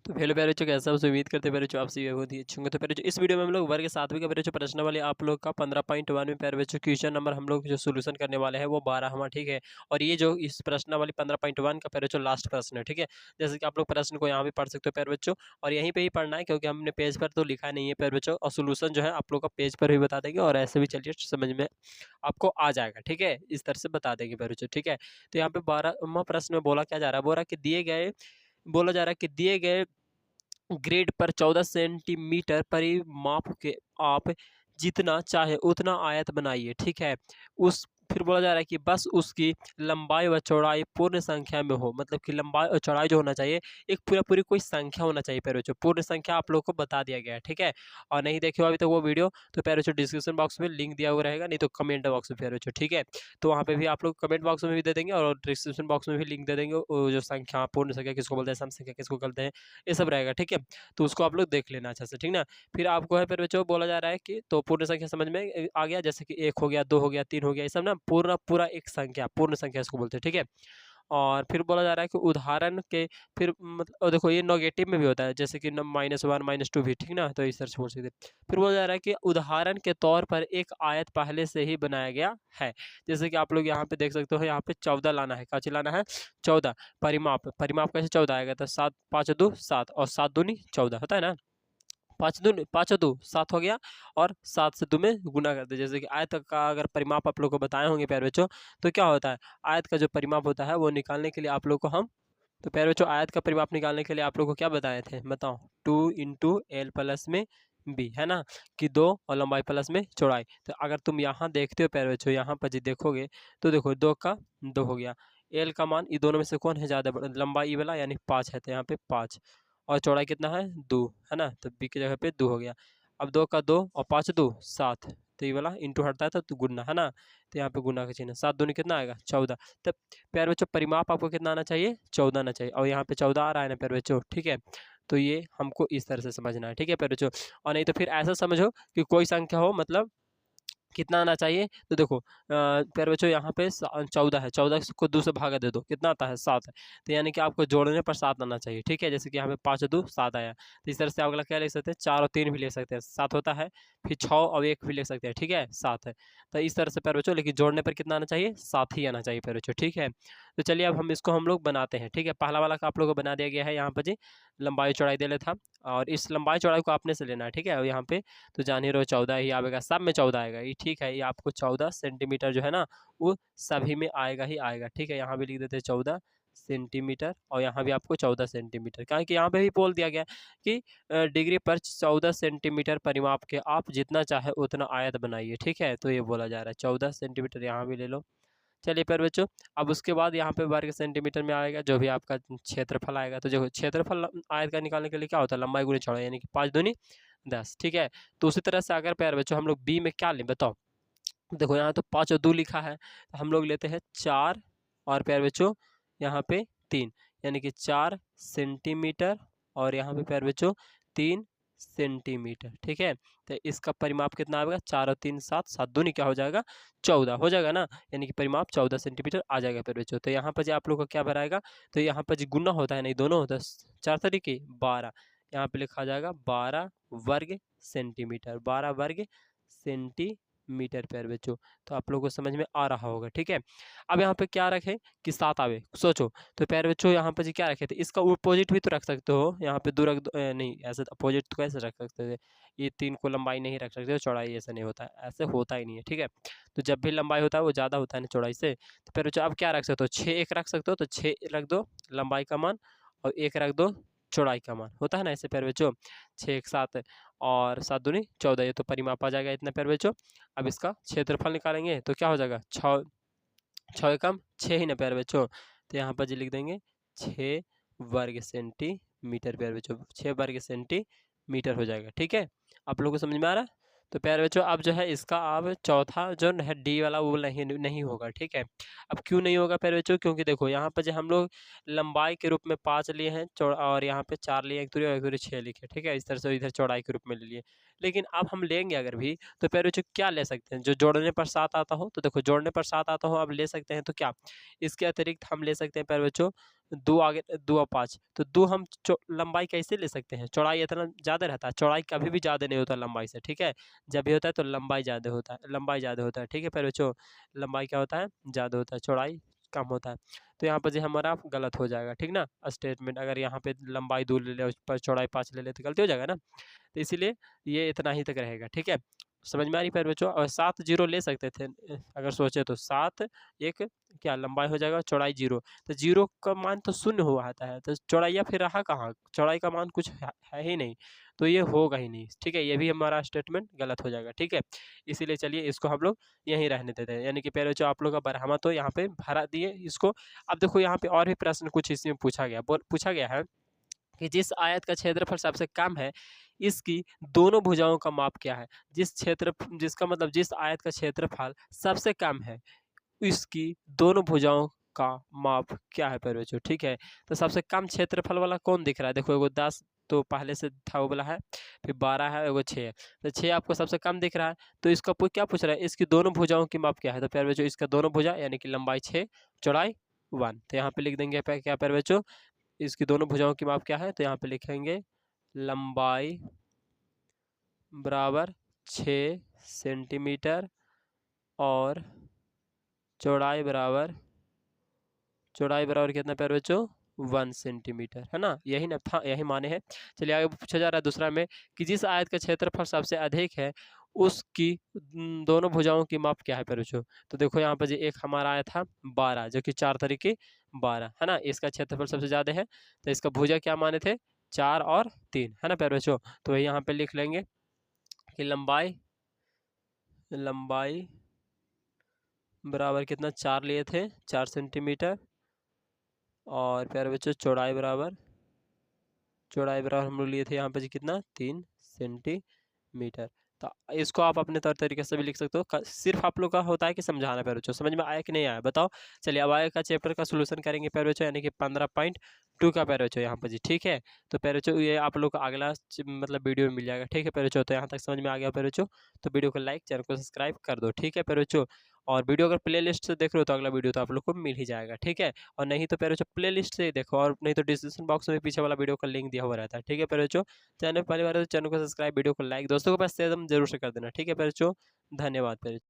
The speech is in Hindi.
तो हेलो प्यारे बच्चों, कैसे आप उम्मीद करते हैं प्यारे बच्चों आप सभी बहुत ही अच्छे होंगे। तो प्यारे बच्चों इस वीडियो में हम लोग वर्ग 7वीं का प्यारे बच्चों प्रश्न वाले आप लोग का 15.1 में प्यारे बच्चों क्वेश्चन नंबर हम लोग जो सोल्यूशन करने वाले हैं वो 12वां, ठीक है। और ये जो इस प्रश्न वाली 15.1 का प्यारे बच्चों लास्ट प्रश्न है, ठीक है। जैसे कि आप लोग प्रश्न को यहाँ भी पढ़ सकते हो प्यारे बच्चों, और यहीं पर ही पढ़ना है क्योंकि हमने पेज पर तो लिखा नहीं है प्यारे बच्चों, और सोल्यूशन जो है आप लोग का पेज पर भी बता देंगे और ऐसे भी चलिए समझ में आपको आ जाएगा, ठीक है। इस तरह से बता देंगे प्यारे बच्चों, ठीक है। तो यहाँ पे 12वां प्रश्न में बोला क्या जा रहा है, बोला जा रहा है कि दिए गए ग्रिड पर 14 सेंटीमीटर परिमाप के आप जितना चाहे उतना आयत बनाइए, ठीक है। उस फिर बोला जा रहा है कि बस उसकी लंबाई व चौड़ाई पूर्ण संख्या में हो, मतलब कि लंबाई और चौड़ाई जो होना चाहिए एक पूरा पूरी कोई संख्या होना चाहिए प्यारे बच्चों। पूर्ण संख्या आप लोगों को बता दिया गया है, ठीक है। और नहीं देखे हो अभी तक वो वीडियो तो प्यारे बच्चों डिस्क्रिप्शन बॉक्स में लिंक दिया हुआ रहेगा, नहीं तो कमेंट बॉक्स में प्यारे बच्चों, ठीक है। तो वहाँ पे भी आप लोग कमेंट बॉक्स में भी दे देंगे और डिस्क्रिप्शन बॉक्स में भी लिंक दे देंगे, वो जो संख्या पूर्ण संख्या किसको बोलते हैं, सम संख्या किसको बोलते हैं, ये सब रहेगा, ठीक है। तो उसको आप लोग देख लेना अच्छे से, ठीक ना। फिर आपको है फिर बच्चों बोला जा रहा है कि तो पूर्ण संख्या समझ में आ गया, जैसे कि 1 हो गया, 2 हो गया, 3 हो गया, ये सब ना पूरा पूरा एक संख्या पूर्ण संख्या इसको बोलते हैं, ठीक है। और फिर बोला जा रहा है कि उदाहरण के फिर मतलब देखो ये नेगेटिव में भी होता है, जैसे कि -1 -2 भी, ठीक ना। तो इस तरह से बोल सकते हैं। फिर बोला जा रहा है कि उदाहरण के तौर पर एक आयत पहले से ही बनाया गया है, जैसे कि आप लोग यहाँ पे देख सकते हो, यहाँ पे 14 लाना है, क्या चीज लाना है, 14 परिमाप। परिमाप कैसे 14 आएगा, तो 7 5 2 7 और 7 दूनी 14 होता है ना। 5 2 7 हो गया, और 7 से 2 में गुना कर दे। जैसे कि आयत का अगर परिमाप आप लोग को बताए होंगे प्यारे बच्चों, तो क्या होता है, आयत का जो परिमाप होता है वो निकालने के लिए आप लोग को हम, तो प्यारे बच्चों आयत का परिमाप निकालने के लिए आप लोग को क्या बताए थे, बताओ, 2 इंटू एल प्लस में बी, है ना, कि 2 और लंबाई प्लस में चौड़ाई। तो अगर तुम यहाँ देखते हो प्यारे बच्चों, यहाँ पर जी देखोगे तो देखो 2 का 2 हो गया, एल का मान ये दोनों में से कौन है ज़्यादा बड़ा, लंबाई वाला यानी 5 है, तो यहाँ पे 5, और चौड़ाई कितना है 2, है ना, तो बी की जगह पे 2 हो गया। अब 2 का 2 और 5 2 7, तो ये वाला इंटू हटता है तो गुना, है ना। तो यहाँ पे गुना का चिन्ह, 7 दूनी कितना आएगा 14। तब प्यारे बच्चों परिमाप आपको कितना आना चाहिए, 14 आना चाहिए, और यहाँ पे 14 आ रहा है ना प्यारे बच्चों, ठीक है। तो ये हमको इस तरह से समझना है, ठीक है प्यारे बच्चों। और नहीं तो फिर ऐसा समझो कि कोई संख्या हो, मतलब कितना आना चाहिए, तो देखो प्यारे बच्चों यहाँ पे 14 है, 14 को 2 से भागा दे दो, कितना आता है 7 है। तो यानी कि आपको जोड़ने पर 7 आना चाहिए, ठीक है। जैसे कि यहाँ पे 5 2 7 आया, तो इस तरह से अगला क्या लिख सकते हैं, 4 और 3 भी लिख सकते हैं, 7 होता है। फिर 6 और 1 भी लिख सकते हैं, ठीक है, 7 है। तो इस तरह से प्यारे बच्चों, लेकिन जोड़ने पर कितना आना चाहिए, 7 ही आना चाहिए प्यारे बच्चों, ठीक है। तो चलिए अब हम लोग बनाते हैं, ठीक है। पहला वाला का आप लोगों को बना दिया गया है, यहाँ पर जी लंबाई चौड़ाई दे लेता, और इस लंबाई चौड़ाई को आपने से लेना है, ठीक है। और यहाँ पे तो जान ही रहो 14 ही आएगा, सब में 14 आएगा, ये ठीक है। ये आपको 14 सेंटीमीटर जो है ना वो सभी में आएगा ही आएगा, ठीक है। यहाँ भी लिख देते हैं 14 सेंटीमीटर, और यहाँ भी आपको 14 सेंटीमीटर, क्या कि यहाँ पे भी बोल दिया गया कि डिग्री पर 14 सेंटीमीटर परिमाप के आप जितना चाहे उतना आयत बनाइए, ठीक है। तो ये बोला जा रहा है 14 सेंटीमीटर, यहाँ भी ले लो। चलिए प्यारे बच्चों, अब उसके बाद यहाँ पे वर्ग सेंटीमीटर में आएगा जो भी आपका क्षेत्रफल आएगा। तो जो क्षेत्रफल आयत का निकालने के लिए क्या होता है, लंबाई गुनी चौड़ाई, यानी कि 5 दूनी 10, ठीक है। तो उसी तरह से अगर प्यारे बच्चों हम लोग बी में क्या लें बताओ, देखो यहाँ तो 5 और 2 लिखा है, तो हम लोग लेते हैं 4, और प्यारे बच्चों यहाँ पे 3, यानी कि 4 सेंटीमीटर, और यहाँ पे प्यारे बच्चों 3 सेंटीमीटर, ठीक है। तो इसका परिमाप कितना आएगा, 4 और 3 7, 7 दूनी क्या हो जाएगा 14 हो जाएगा ना, यानी कि परिमाप 14 सेंटीमीटर आ जाएगा प्यारे बच्चों। तो यहाँ पर जी आप लोग को क्या भराएगा, तो यहाँ पर जी गुना होता है, नहीं दोनों होता है, 4 तरीके 12, यहाँ पे लिखा जाएगा 12 वर्ग सेंटीमीटर, 12 वर्ग सेंटीमीटर प्यारे बच्चों। तो आप लोगों को समझ में आ रहा होगा, ठीक है। अब यहाँ पे क्या रखें कि 7 आवे, सोचो। तो प्यारे बच्चों यहाँ पे जी क्या रखे थे, इसका अपोजिट भी तो रख सकते हो, यहाँ पे 2 रख दो, नहीं ऐसे अपोजिट तो कैसे रख सकते थे, ये 3 को लंबाई नहीं रख सकते, चौड़ाई ऐसा नहीं होता है, ऐसे होता ही नहीं है, ठीक है। तो जब भी लंबाई होता है वो ज़्यादा होता है ना चौड़ाई से। तो प्यारे बच्चों अब क्या रख सकते हो, 6 एक रख सकते हो, तो 6 रख दो लंबाई का मान, और 1 रख दो चौड़ाई का मान, होता है ना ऐसे प्यारे बच्चों। 6 1 7 और 7 दूनी 14, ये तो परिमाप आ जाएगा इतना प्यारे बच्चों। अब इसका क्षेत्रफल निकालेंगे तो क्या हो जाएगा, 6 6 एकम 6 ही ना प्यारे बच्चों। तो यहाँ पर जी लिख देंगे 6 वर्ग सेंटीमीटर प्यारे बच्चों, 6 वर्ग सेंटीमीटर हो जाएगा, ठीक है। आप लोगों को समझ में आ रहा है। तो प्यारे बच्चों अब जो है इसका अब चौथा जो है डी वाला वो नहीं नहीं होगा, ठीक है। अब क्यों नहीं होगा प्यारे बच्चों, क्योंकि देखो यहाँ पर जो हम लोग लंबाई के रूप में 5 लिए हैं, और यहाँ पे 4 लिए, एक दूरी और एक दूरी 6 लिखे, ठीक है। इस तरह से इधर चौड़ाई के रूप में ले लिए। लेकिन अब हम लेंगे अगर भी, तो प्यारे बच्चों क्या ले सकते हैं, जो जोड़ने पर 7 आता हो, तो देखो जोड़ने पर 7 आता हो अब ले सकते हैं, तो क्या इसके अतिरिक्त हम ले सकते हैं प्यारे बच्चों 2 आगे 2 और 5, तो 2 हम लंबाई कैसे ले सकते हैं, चौड़ाई इतना ज़्यादा रहता है, चौड़ाई कभी भी ज़्यादा नहीं होता लंबाई से, ठीक है। जब भी होता है तो लंबाई ज़्यादा होता है, लंबाई ज़्यादा होता है, ठीक है प्यारे बच्चों। लंबाई क्या होता है, ज़्यादा होता है, चौड़ाई कम होता है। तो यहाँ पर जो हमारा गलत हो जाएगा, ठीक ना स्टेटमेंट। अगर यहाँ पे लंबाई 2 ले ले, उस पर चौड़ाई 5 ले ले तो गलती हो जाएगा ना। तो इसीलिए ये इतना ही तक रहेगा, ठीक है। समझ में आ रही प्यारे बच्चों। और 7 जीरो ले सकते थे अगर सोचे तो, 7 एक क्या लंबाई हो जाएगा, चौड़ाई 0, तो 0 का मान तो शून्य हुआ आता है, तो चौड़ाई फिर रहा कहाँ, चौड़ाई का मान कुछ है ही नहीं, तो ये होगा ही नहीं, ठीक है। ये भी हमारा स्टेटमेंट गलत हो जाएगा, ठीक है। इसीलिए चलिए इसको हम लोग यहीं रहने देते हैं, यानी कि प्यारे बच्चों आप लोग का बरहमा तो यहाँ पे भरा दिए इसको। अब देखो यहाँ पे और भी प्रश्न कुछ इसमें पूछा गया है कि जिस आयत का क्षेत्रफल सबसे कम है, इसकी दोनों भुजाओं का माप क्या है। जिसका मतलब जिस आयत का क्षेत्रफल सबसे कम है, इसकी दोनों भुजाओं का माप क्या है प्यारे बच्चों, ठीक है। तो सबसे कम क्षेत्रफल वाला कौन दिख रहा है, देखो एगो 10 तो पहले से था वो वाला है, फिर 12 है, एगो 6 है, तो 6 आपको सबसे कम दिख रहा है। तो इसका क्या पूछ रहा है, इसकी दोनों भुजाओं की माप क्या है, तो प्यारे बच्चों इसका दोनों भुजा यानी कि लंबाई 6, चौड़ाई 1, तो यहाँ पे लिख देंगे क्या प्यारे बच्चों, इसकी दोनों भुजाओं की माप क्या है, तो यहाँ पे लिखेंगे लंबाई बराबर 6 सेंटीमीटर और चौड़ाई बराबर कितना प्यारे बच्चों, 1 सेंटीमीटर, है ना। यही ना था, यही माने हैं। चलिए आगे पूछा जा रहा है दूसरा में कि जिस आयत का क्षेत्रफल सबसे अधिक है, उसकी दोनों भुजाओं की माप क्या है प्यारे बच्चों। तो देखो यहाँ पर जो एक हमारा आया था 12, जो कि 4 तरीके 12, है ना। इसका क्षेत्रफल सबसे ज़्यादा है, तो इसका भुजा क्या माने थे, 4 और 3, है ना प्यारे बच्चों। तो वही यहाँ पे लिख लेंगे कि लंबाई बराबर कितना, 4 लिए थे, 4 सेंटीमीटर, और प्यारे बच्चों चौड़ाई बराबर हम लोग लिए थे यहाँ पे जी कितना, 3 सेंटीमीटर। तो इसको आप अपने तरीके से भी लिख सकते हो, सिर्फ आप लोग का होता है कि समझाना प्यारे बच्चों। समझ में आया कि नहीं आया बताओ। चलिए अब आगे का चैप्टर का सोल्यूशन करेंगे प्यारे बच्चों, यानी कि 15.2 का प्यारे बच्चों यहाँ पर जी, ठीक है। तो प्यारे बच्चों ये आप लोग का अगला मतलब वीडियो में मिल जाएगा, ठीक है प्यारे बच्चों। तो यहाँ तक समझ में आ गया प्यारे बच्चों, तो वीडियो को लाइक, चैनल को सब्सक्राइब कर दो, ठीक है प्यारे बच्चों। और वीडियो अगर प्ले लिस्ट से देख रहे हो तो अगला वीडियो तो आप लोग को मिल ही जाएगा, ठीक है। और नहीं तो प्यारे बच्चों प्ले लिस्ट से देखो, और नहीं तो डिस्क्रिप्शन बॉक्स में पीछे वाला वीडियो का लिंक दिया हुआ रहता है, ठीक है प्यारे बच्चों। चैनल पहली बार है तो चैनल को सब्सक्राइब, वीडियो को लाइक, दोस्तों के पास शेयर जरूर से कर देना, ठीक है प्यारे बच्चों। धन्यवाद प्यारे।